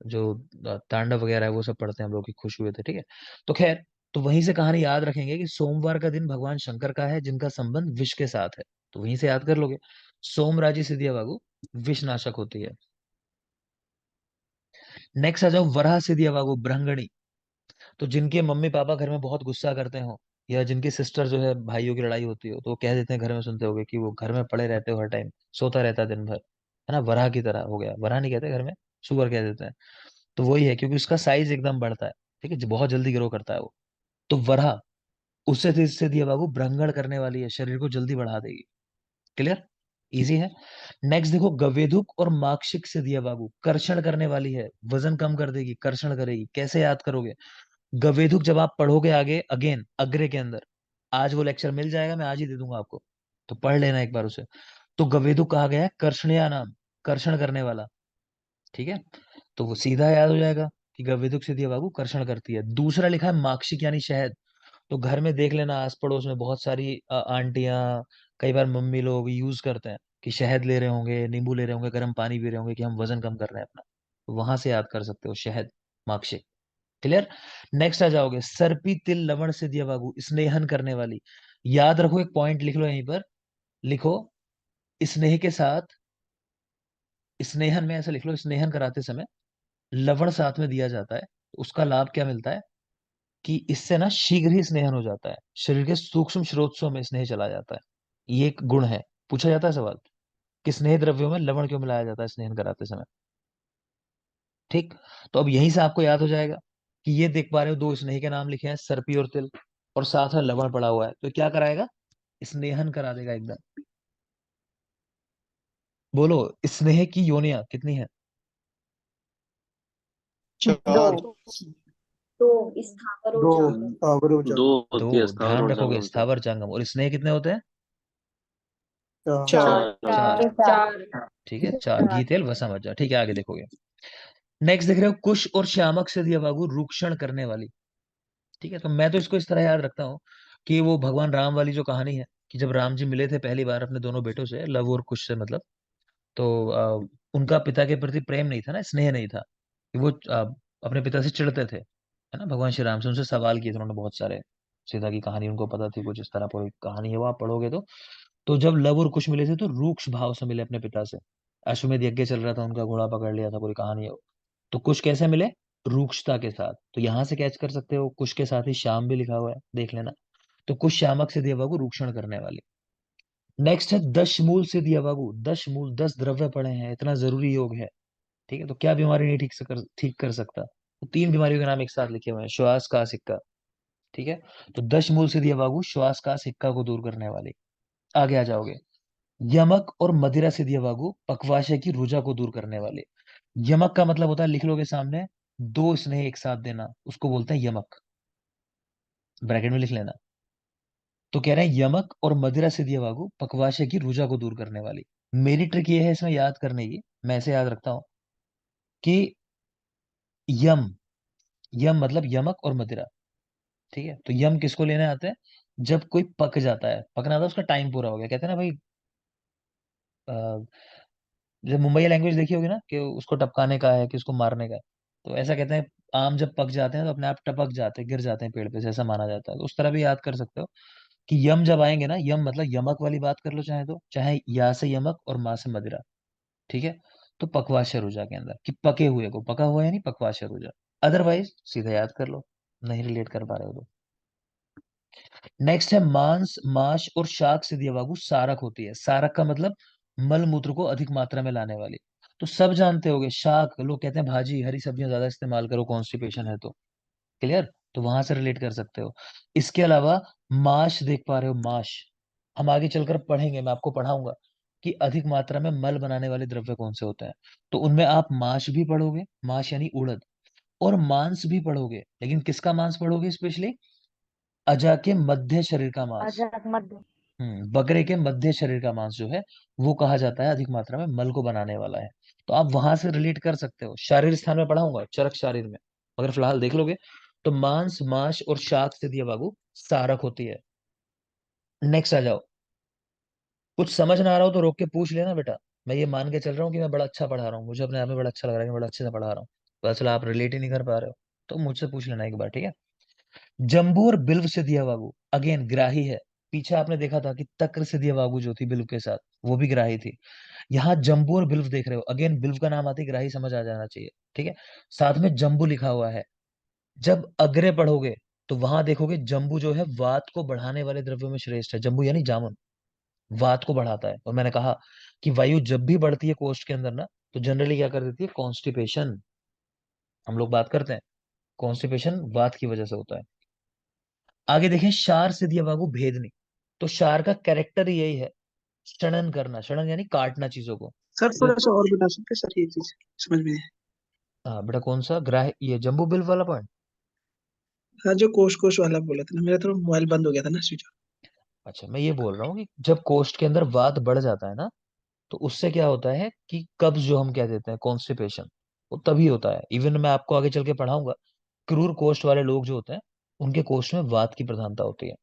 जो तांडव वगैरह है वो सब पढ़ते हैं हम लोग, की खुश हुए थे, ठीक है। तो खैर, तो वहीं से कहानी याद रखेंगे कि सोमवार का दिन भगवान शंकर का है जिनका संबंध विष के साथ है, तो वहीं से याद कर लोगे। सोमराजी सिद्धिया वागु विष नाशक होती है। नेक्स्ट आ जाओ, वराह सिद्धिया वागु ब्रह्मणी। तो जिनके मम्मी पापा घर में बहुत गुस्सा करते हो, या जिनकी सिस्टर जो है भाइयों की लड़ाई होती हो, तो वो कह देते हैं घर में, सुनते होगे कि वो घर में पड़े रहते हो हर टाइम, सोता रहता है दिन भर, है ना, वराह की तरह हो गया। वराह नहीं कहते घर में, सुअर कह देते हैं। तो वही है, क्योंकि उसका साइज एकदम बढ़ता है, ठीक है, बहुत जल्दी ग्रो करता है वो। तो वराह, उससे इससे दिया बाबू ब्रंगण करने वाली है, शरीर को जल्दी बढ़ा देगी। क्लियर, इजी है। नेक्स्ट देखो, गवेदुक और माक्षिक से दिया बाबू कर्षण करने वाली है, वजन कम कर देगी, कर्षण करेगी। कैसे याद करोगे? गवेदुक जब आप पढ़ोगे आगे अगेन अग्रे के अंदर, आज वो लेक्चर मिल जाएगा, मैं आज ही दे दूंगा आपको, तो पढ़ लेना एक बार उसे। तो गवेदुक कहा गया है कर्षणिया नाम, कर्षण करने वाला, ठीक है। तो वो सीधा याद हो जाएगा कि गवेदुक से दिया बाबू कर्षण करती है। दूसरा लिखा है माक्षिक यानी शहद। तो घर में देख लेना, आस पड़ोस में बहुत सारी आंटियां, कई बार मम्मी लोग यूज करते हैं कि शहद ले रहे होंगे, नींबू ले रहे होंगे, गर्म पानी पी रहे होंगे कि हम वजन कम कर रहे हैं अपना, तो वहां से याद कर सकते हो शहद, माक्षिक। क्लियर। नेक्स्ट आ जाओगे, सर्पी तिल लवण से दिया बाबू स्नेहन करने वाली। याद रखो, एक पॉइंट लिख लो यहीं पर, लिखो स्नेह के साथ, स्नेहन में ऐसा लिख लो, स्नेहन कराते समय लवण साथ में दिया जाता है, तो उसका लाभ क्या मिलता है कि इससे ना शीघ्र ही स्नेहन हो जाता है, शरीर के सूक्ष्म स्रोतों में स्नेह चला जाता है। ये एक गुण है, पूछा जाता है सवाल कि स्नेह द्रव्यों में लवण क्यों मिलाया जाता है स्नेहन कराते समय, ठीक। तो अब यहीं से आपको याद हो जाएगा कि ये देख पा रहे हो, दो स्नेह के नाम लिखे हैं, सर्पी और तिल, और साथ में लवण पड़ा हुआ है, तो क्या कराएगा? स्नेहन करा देगा एकदम। बोलो, स्नेह की योनियां कितनी है? दो। चार। दो स्थावर और दो जांगर। स्थावर और दो जंगम। दो, होती है स्थावर ध्यान और रखोगे, जंगम से। स्थावर जंगम। और स्नेह कितने होते हैं? चार। चार। चार होते चार, हैं। चार। ठीक है, चार। घी तेल वसा मज्जा, ठीक है, आगे देखोगे। नेक्स्ट देख रहे हो, कुश और श्यामक से दिया बाबू रूक्षण करने वाली, ठीक है। तो मैं तो इसको इस तरह याद रखता हूँ कि वो भगवान राम वाली जो कहानी है, कि जब राम जी मिले थे पहली बार अपने दोनों बेटों से, लव और कुश से मतलब, तो उनका पिता के प्रति प्रेम नहीं था ना, स्नेह नहीं था, कि वो अपने पिता से चिढ़ते थे, है ना। भगवान श्री राम से उनसे सवाल किए थे उन्होंने बहुत सारे, सीता की कहानी उनको पता थी कुछ इस तरह, पूरी कहानी है वो आप पढ़ोगे तो जब लव और कुश मिले थे तो रूक्ष भाव से मिले अपने पिता से। अश्वमेध यज्ञ चल रहा था, उनका घोड़ा पकड़ लिया था, पूरी कहानी है वो। तो कुश कैसे मिले? रूक्षता के साथ। तो यहां से कैच कर सकते हो, कुश के साथ ही श्याम भी लिखा हुआ है, देख लेना। तो कुश श्यामक से दिया बाबू रूक्षण करने वाली। नेक्स्ट है दश मूल से दिया बाबू, दश मूल, 10 द्रव्य पड़े हैं, इतना जरूरी योग है, ठीक है। तो क्या बीमारी नहीं ठीक कर सकता? तो 3 बीमारियों के नाम एक साथ लिखे हुए हैं, श्वास का सिक्का, ठीक है। तो दश मूल से दिया बाबू श्वास का सिक्का को दूर करने वाली। आगे आ जाओगे, यमक और मदिरा से दिया बाबू पक्वाशय की रुजा को दूर करने वाले। यमक का मतलब होता है, लिख लोगे सामने, दो स्नेह एक साथ देना, उसको बोलते हैं यमक, ब्रैकेट में लिख लेना। तो कह रहे हैं यमक और मदिरा से दिया बाबू पक्वाशय की रुजा को दूर करने वाली। मेरी ट्रिक ये है इसमें याद करने की, मैं ऐसे याद रखता हूं कि यम, यम मतलब यमक और मदिरा, ठीक है। तो यम किसको लेने आते हैं? जब कोई पक जाता है, पकना था उसका टाइम पूरा हो गया, कहते हैं ना भाई, जब मुंबई लैंग्वेज देखी होगी ना कि उसको टपकाने का है कि उसको मारने का है, तो ऐसा कहते हैं, आम जब पक जाते हैं तो अपने आप टपक जाते हैं, गिर जाते हैं पेड़ पे से, ऐसा माना जाता है। तो उस तरह भी याद कर सकते हो कि यम जब आएंगे ना, यम मतलब यमक वाली बात कर लो चाहे तो, चाहे या से यमक और माँ से मदिरा, ठीक है। तो पकवाशय रुजा के अंदर कि पके हुए को, पका हुआ है नहीं, पकवाशय रुजा। अदरवाइज सीधा याद कर लो, नहीं रिलेट कर पा रहे हो तो। नेक्स्ट है मांस, माश और शाक से दिया बाबू सारक होती है। सारक का मतलब मल मूत्र को अधिक मात्रा में लाने वाली। तो सब जानते होंगे, शाक लोग कहते हैं भाजी, हरी सब्जियां ज्यादा इस्तेमाल करो कॉन्स्टिपेशन है तो। क्लियर, तो वहां से रिलेट कर सकते हो। इसके अलावा माश देख पा रहे हो, माश हम आगे चलकर पढ़ेंगे, मैं आपको पढ़ाऊंगा कि अधिक मात्रा में मल बनाने वाले द्रव्य कौन से होते हैं। तो उनमें आप माश भी पढ़ोगे, माश यानी उड़द, और मांस भी पढ़ोगे, लेकिन किसका मांस पढ़ोगे स्पेशली? अजा के मध्य शरीर का मांस। अजक मध्य। बकरे के मध्य शरीर का मांस जो है, वो कहा जाता है अधिक मात्रा में मल को बनाने वाला है। तो आप वहां से रिलेट कर सकते हो। शारीर स्थान में पढ़ाऊंगा चरक शारीर में, अगर फिलहाल देख लोगे तो मांस माश और शाक से दिया बाबू सारक होती है। नेक्स्ट आ जाओ। कुछ समझ ना आ रहा हो तो रोक के पूछ लेना बेटा। मैं ये मान के चल रहा हूँ कि मैं बड़ा अच्छा पढ़ा रहा हूँ, मुझे अपने आप में बड़ा अच्छा लग रहा है कि मैं बड़ा अच्छे से पढ़ा रहा हूँ, पता चला आप रिलेट ही नहीं कर पा रहे हो, तो मुझसे पूछ लेना एक बार, ठीक है। जंबू और बिल्व से दिया बाबू अगेन ग्राही है। पीछे आपने देखा था कि तक्र से दिया बाबू जो थी बिल्व के साथ, वो भी ग्राही थी। यहाँ जंबू और बिल्व देख रहे हो, अगेन बिल्व का नाम आते ही ग्राही समझ आ जाना चाहिए, ठीक है। साथ में जंबू लिखा हुआ है। जब अग्रे पढ़ोगे तो वहां देखोगे जंबू जो है वात को बढ़ाने वाले द्रव्यों में श्रेष्ठ है। जंबू यानी जामुन वात को बढ़ाता है, और मैंने कहा कि वायु जब भी बढ़ती है कोष्ठ के अंदर ना, तो जनरली क्या कर देती है, कॉन्स्टिपेशन। हम लोग बात करते हैं कॉन्स्टिपेशन वात की वजह से होता है। आगे देखें, शार से दिया बाबू भेदनी। तो शार का कैरेक्टर ही यही है, क्षणन करना। क्षणन यानी काटना चीजों को। सर तो थोड़ा सा और बता सकते हैं सर, ये चीज समझ में नहीं आई। हाँ बेटा, कौन सा ग्राह, ये जंबू बिल्व वाला पॉइंट। हाँ, जो कोश कोश वाला बोला था ना, मेरा थोड़ा मोबाइल बंद हो गया था ना, स्विच ऑफ। अच्छा, मैं ये बोल रहा हूँ कि जब कोष्ठ के अंदर वात बढ़ जाता है ना, तो उससे क्या होता है कि कब्ज जो हम कह देते हैं कॉन्स्टिपेशन, वो तभी होता है। इवन मैं आपको आगे चल के पढ़ाऊंगा, क्रूर कोष्ठ वाले लोग जो होते हैं उनके कोष्ठ में वात की प्रधानता होती है,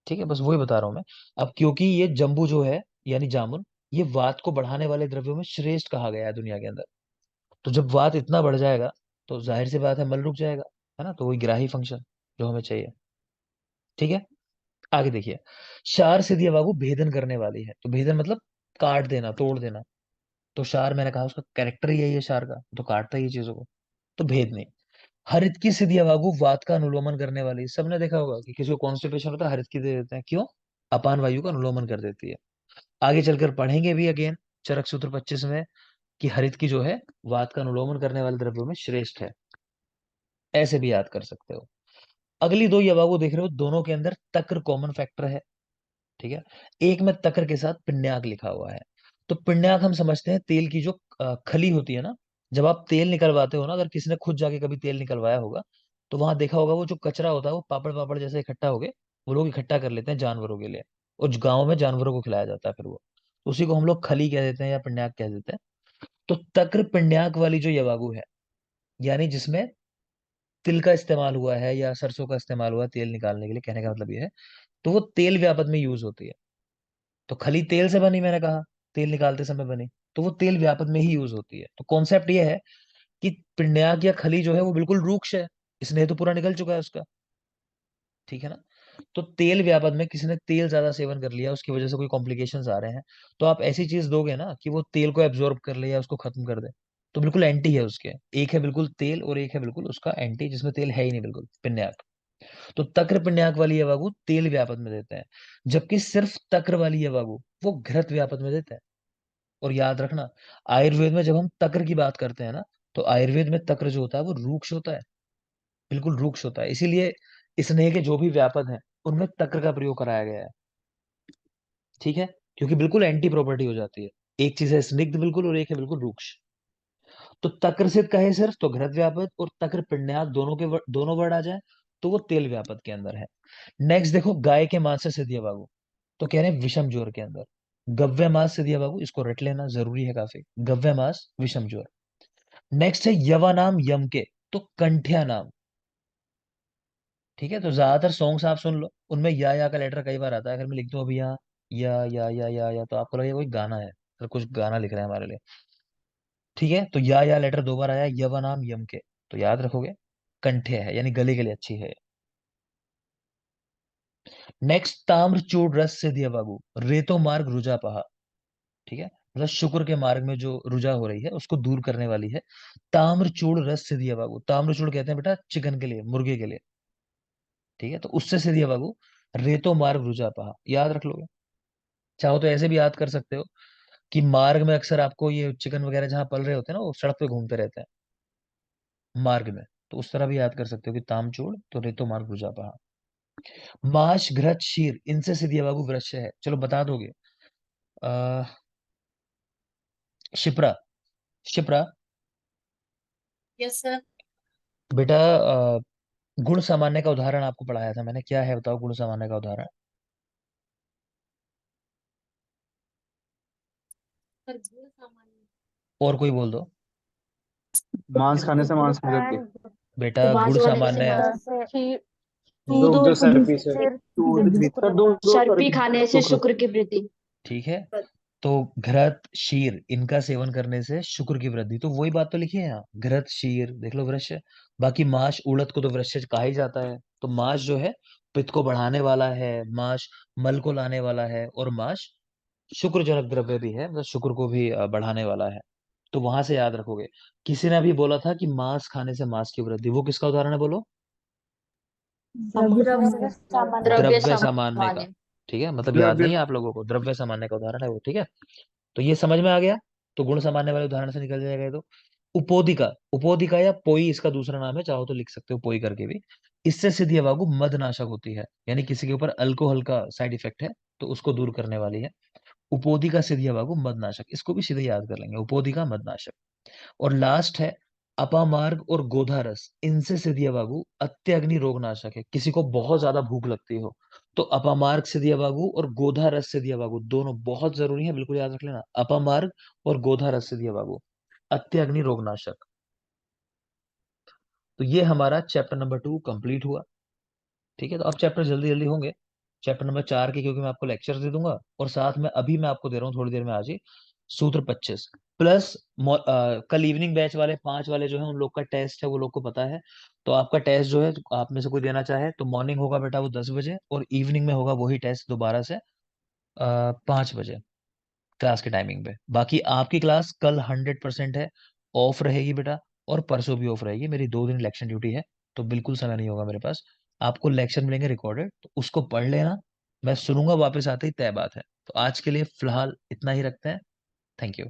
ठीक है। बस वही बता रहा हूं मैं। अब क्योंकि ये जंबू जो है यानी जामुन, ये वात को बढ़ाने वाले द्रव्यों में श्रेष्ठ कहा गया है दुनिया के अंदर। तो जब वात इतना बढ़ जाएगा तो जाहिर सी बात है मल रुक जाएगा, है ना। तो वही ग्राही फंक्शन जो हमें चाहिए, ठीक है। आगे देखिए, शार से दिया बाबू भेदन करने वाली है। तो भेदन मतलब काट देना, तोड़ देना। तो शार मैंने कहा उसका कैरेक्टर ही यही है शार का, तो काटता ही है चीजों को। तो भेद नहीं। हरित की सिद्धि बाबू वात का अनुलोमन करने वाली। सबने देखा होगा कि किसी को कॉन्स्टिपेशन होता है, हरित की दे देते हैं, क्यों, अपान वायु का अनुलोमन कर देती है। आगे चलकर पढ़ेंगे भी अगेन चरक सूत्र 25 में कि हरित की जो है वात का अनुलोमन करने वाले द्रव्यों में श्रेष्ठ है। ऐसे भी याद कर सकते हो। अगली दो ये बाबू देख रहे हो, दोनों के अंदर तक्र कॉमन फैक्टर है, ठीक है। एक में तक्र के साथ पिण्याक लिखा हुआ है। तो पिण्याक हम समझते हैं तेल की जो खली होती है ना। जब आप तेल निकलवाते हो ना, अगर किसी ने खुद जाके कभी तेल निकलवाया होगा तो वहां देखा होगा वो जो कचरा होता है वो पापड़ पापड़ जैसे इकट्ठा हो गए, वो लोग इकट्ठा कर लेते हैं जानवरों के लिए, और गाँव में जानवरों को खिलाया जाता है फिर वो, उसी को हम लोग खली कह देते हैं या पिण्याक कह देते हैं। तो तक्र पिण्याक वाली जो यवागु है, यानी जिसमें तिल का इस्तेमाल हुआ है या सरसों का इस्तेमाल हुआ है तेल निकालने के लिए, कहने का मतलब ये है, तो वो तेल व्यापक में यूज होती है। तो खली तेल से बनी, मैंने कहा तेल निकालते समय बनी, तो वो तेल व्यापक में ही यूज होती है। तो कॉन्सेप्ट ये है कि पिंडयाक या खली जो है वो बिल्कुल रूक्ष है, स्नेह तो पूरा निकल चुका है उसका, ठीक है ना। तो तेल व्यापक में किसी ने तेल ज्यादा सेवन कर लिया, उसकी वजह से कोई कॉम्प्लिकेशंस आ रहे हैं, तो आप ऐसी चीज दोगे ना कि वो तेल को एब्जॉर्ब कर ले या उसको खत्म कर दे, तो बिल्कुल एंटी है उसके। एक है बिल्कुल तेल और एक है बिल्कुल उसका एंटी, जिसमें तेल है ही नहीं बिल्कुल, पिन्याक। तो तक्र पिन्याक वाली यवागु तेल व्यापक में देते हैं, जबकि सिर्फ तक्र वाली यवागु वो घृत व्यापक में देते हैं। और याद रखना, आयुर्वेद में जब हम तक्र की बात करते हैं ना, तो आयुर्वेद में तक्र जो होता है वो रूक्ष होता है, बिल्कुल रूक्ष होता है। इसीलिए स्नेह के जो भी व्यापक हैं उनमें तक्र का प्रयोग कराया गया है, ठीक है। क्योंकि बिल्कुल एंटी प्रॉपर्टी हो जाती है, एक चीज है स्निग्ध बिल्कुल और एक है बिल्कुल रूक्ष। तो तक्र से कहे सिर्फ तो घृत व्यापक और तक्र पिण्यक दोनों के दोनों वर्ड आ जाए तो वो तेल व्यापक के अंदर है। नेक्स्ट देखो, गाय के मांस से दिया बाबू, तो कह रहे हैं विषम ज्वर के अंदर। गव्य मास से दिया बाबू, इसको रट लेना जरूरी है काफी, गव्य मास विषम ज्वर। नेक्स्ट है यवा नाम यम के, तो कंठ्या नाम, ठीक है। तो ज्यादातर सॉन्ग्स आप सुन लो, उनमें या का लेटर कई बार आता है। अगर मैं लिख दूं अभी यहाँ या, तो आपको लगेगा कोई गाना है, तो कुछ गाना लिख रहे हैं हमारे लिए, ठीक है। तो या लेटर दो बार आया, यवा नाम यम के, तो याद रखोगे कंठ्य है यानी गले के लिए अच्छी है। नेक्स्ट, ताम्रचूड़ रस से दिया बाबू, रेतो मार्ग रुजा पहा, ठीक है। मतलब शुक्र के मार्ग में जो रुजा हो रही है उसको दूर करने वाली है। ताम्रचूड़ रस से दिया बाबू, ताम्रचूड़ कहते हैं बेटा चिकन के लिए, मुर्गे के लिए, ठीक है। तो उससे से दिया बाबू रेतो मार्ग रुजा पहा, याद रख लोगे। चाहो तो ऐसे भी याद कर सकते हो कि मार्ग में अक्सर आपको ये चिकन वगैरह जहां पल रहे होते हैं ना, वो सड़क पे घूमते रहते हैं मार्ग में, तो उस तरह भी याद कर सकते हो कि तामचूड़ तो रेतो मार्ग रुजा पहा। माश घृत शीर, इनसे से दिया बाबू वृक्ष है, चलो बता दोगे। आ, शिप्रा, शिप्रा यस सर। बेटा, गुण सामान्य का उदाहरण आपको पढ़ाया था मैंने, क्या है बताओ गुण सामान्य का उदाहरण। पर गुण सामान्य। और कोई बोल दो। मांस खाने से मांस की वृद्धि। बेटा गुड़ मांस खाने से सामान्य है। मांस दूध दुग्ध और सर्पी से दूध सर चर्बी खाने से शुक्र की वृद्धि। ठीक है, तो घृत क्षीर इनका सेवन करने से शुक्र की वृद्धि, तो वही बात तो लिखी है यहाँ, घृत क्षीर देख लो वृश्य। बाकी माश उड़द को तो वृश्य कहा ही जाता है, तो माश जो है पित्त को बढ़ाने वाला है, माश मल को लाने वाला है, और माश शुक्र जनक द्रव्य भी है, मतलब शुक्र को भी बढ़ाने वाला है। तो वहां से याद रखोगे। किसी ने अभी बोला था कि मांस खाने से मांस की वृद्धि, वो किसका उदाहरण है बोलो? द्रव्य द्रव्य सामान्य का। सामान्य। ठीक है, मतलब याद द्रव्य। नहीं है आप लोगों को, द्रव्य सामान्य का उदाहरण है वो। ठीक है, तो ये समझ में आ गया। तो गुण सामान्य वाले उदाहरण से निकल जाएगा ये तो। उपोदिका, उपोदिका या पोई इसका दूसरा नाम है, चाहो तो लिख सकते हो पोई करके भी। इससे सिद्धि अवागु मदनाशक होती है, यानी किसी के ऊपर अल्कोहल का साइड इफेक्ट है तो उसको दूर करने वाली है। उपोदिका सिद्धि अवागु मदनाशक, इसको भी सीधे याद कर लेंगे, उपोदिका मदनाशक। और लास्ट है अपामार्ग और गोधारस, इनसे सिद्धियावागु अत्यग्नि रोगनाशक है, किसी को बहुत ज्यादा भूख लगती हो तो अपामार्ग सिद्धियावागु और गोधारस सिद्धियावागु दोनों बहुत जरूरी है, बिल्कुल याद रख लेना, अपामार्ग और गोधारस सिद्धियावागु अत्यग्नि रोगनाशक। तो ये हमारा चैप्टर नंबर 2 कंप्लीट हुआ। ठीक है, तो अब चैप्टर जल्दी जल्दी होंगे, चैप्टर नंबर 4 के, क्योंकि मैं आपको लेक्चर दे दूंगा, और साथ में अभी मैं आपको दे रहा हूँ थोड़ी देर में आज ही सूत्र 25 प्लस कल इवनिंग बैच वाले 5 वाले जो है उन लोग का टेस्ट है, वो लोग को पता है। तो आपका टेस्ट जो है, आप में से कोई देना चाहे तो मॉर्निंग होगा बेटा वो 10 बजे, और इवनिंग में होगा वही टेस्ट दोबारा से 5 बजे क्लास के टाइमिंग पे। बाकी आपकी क्लास कल 100% है, ऑफ रहेगी बेटा, और परसों भी ऑफ रहेगी, मेरी 2 दिन इलेक्शन ड्यूटी है, तो बिल्कुल समय नहीं होगा मेरे पास। आपको लेक्चर मिलेंगे रिकॉर्डेड, तो उसको पढ़ लेना, मैं सुनूंगा वापस आते ही, तय बात है। तो आज के लिए फिलहाल इतना ही रखते हैं। Thank you.